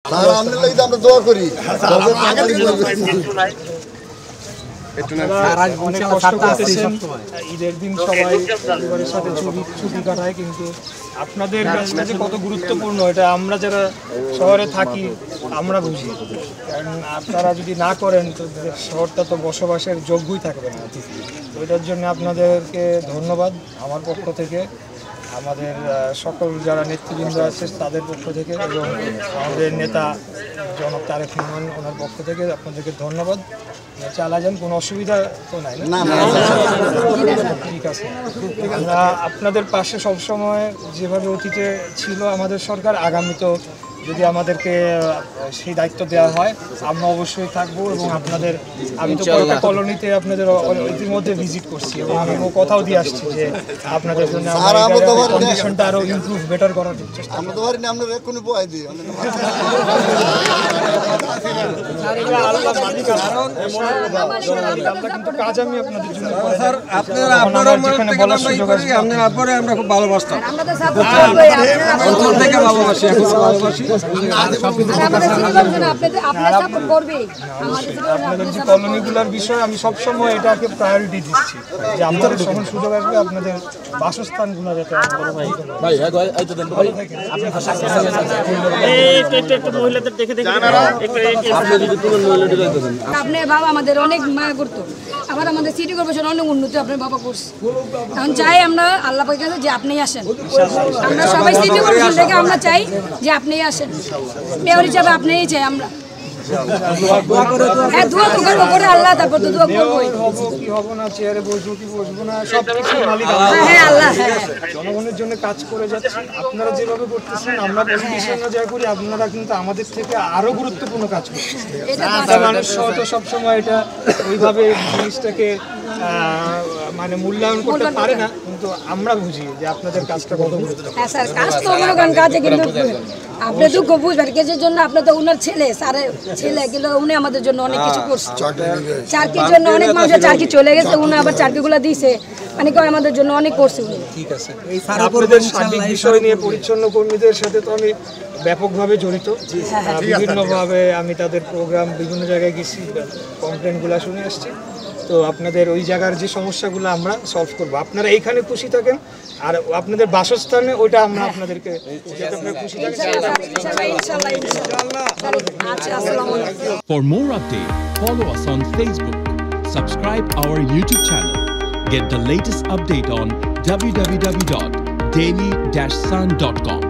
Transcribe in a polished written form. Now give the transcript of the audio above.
আমরা দোয়া করি অনেক কষ্ট করতেছেন ঈদের দিন সবাই পরিবারের সাথে ছুটি কাটায়, কিন্তু আপনাদের কাছে কত গুরুত্বপূর্ণ এটা আমরা যারা শহরে থাকি আমরা বুঝি। কারণ আপনারা যদি না করেন তো শহরটা তো বসবাসের যোগ্যই থাকবে না। তো এটার জন্য আপনাদেরকে ধন্যবাদ আমার পক্ষ থেকে, আমাদের সকল যারা নেতৃবৃন্দ আছে তাদের পক্ষ থেকে এবং আমাদের নেতা জনাব তারেক রহমান ওনার পক্ষ থেকে আপনাদেরকে ধন্যবাদ। চালা যান, কোনো অসুবিধা তো নাই না? ঠিক আছে, আমরা আপনাদের পাশে সবসময় যেভাবে অতীতে ছিল আমাদের সরকার, আগামীতেও যদি আমাদেরকে সেই দায়িত্ব দেওয়া হয় আমরা অবশ্যই থাকবো। এবং আপনাদের আমি তো কয়েকটা কলোনিতে আপনাদের ইতিমধ্যে ভিজিট করছি এবং আমি কথাও দিয়ে আসছি যে আপনাদের জন্য কন্ডিশনটা আরও ইমপ্রুভ বেটার করার চেষ্টা আমরা কিন্তু কাজ আমি আপনাদের জন্য বলার সুযোগ আসবে। আমরা খুব ভালোবাসতাম, আপনাদের যে কলোনিগুলোর বিষয় আমি সবসময় এটাকে প্রায়োরিটি দিচ্ছি যে আপনাদের যখন সুযোগ আসবে আপনাদের বাসস্থানগুলো যাতে আপনার বাবা আমাদের অনেক মায়া করতো, আবার আমাদের সিটি কর্পোরেশন অনেক উন্নতি আপনার বাবা করছে। এখন চাই আমরা আল্লাহ পাকের কাছে যে আপনিই আসেন, আমরা সবাই সিটি কর্পোরেশন থেকে আমরা চাই যে আপনিই আসেন, মেয়র হিসাবে আপনিই চাই আমরা। হ্যাঁ, দোয়া তো করবো করে আল্লাহ, তারপর তো দোয়া করবোই। কি হবো না, চেয়ারে বসবো কি বসবো না, সব কিছুর মালিক হ্যাঁ আল্লাহ। জনগণের জন্য কাজ করে যাচ্ছি, আপনারা যেভাবে করতেছেন আমরা পলিটিশিয়ানরা যা করি আপনারা কিন্তু আমাদের থেকে আরো গুরুত্বপূর্ণ কাজ করছেন। মানুষ তো সবসময় এটা ওইভাবে জিনিসটাকে মানে মূল্যায়ন করতে পারে না, কিন্তু আমরা বুঝি যে আপনাদের কাজটা কত গুরুত্বপূর্ণ। হ্যাঁ স্যার, কাজ তো মনে করেন কাজে, কিন্তু আপনি দুঃখ বুঝবেন কেসের জন্য, আপনার তো উনার ছেলে স্যারের ছেলে, কিন্তু উনি আমাদের জন্য অনেক কিছু করছে। চারকির জন্য অনেক মানুষের চারকি চলে গেছে, উনি আবার চারকিগুলো দিয়েছে, মানে কি আমাদের জন্য অনেক করছে উনি। ঠিক আছে, আপনাদের সার্বিক বিষয় নিয়ে পরিচ্ছন্ন কর্মীদের সাথে তো আমি ব্যাপকভাবে জড়িত, বিভিন্নভাবে আমি তাদের প্রোগ্রাম বিভিন্ন জায়গায় গেছি, কমপ্লেনগুলো শুনে আসছি। তো আপনাদের ওই জায়গার যে সমস্যাগুলো আমরা সলভ করবো, আপনারা এইখানে খুশি থাকেন আর আপনাদের বাসস্থানে ওইটা আমরা আপনাদেরকে খুশি থাকেন। For more updates, follow us on Facebook, subscribe our YouTube channel, get the latest update on www.daily-sun.com.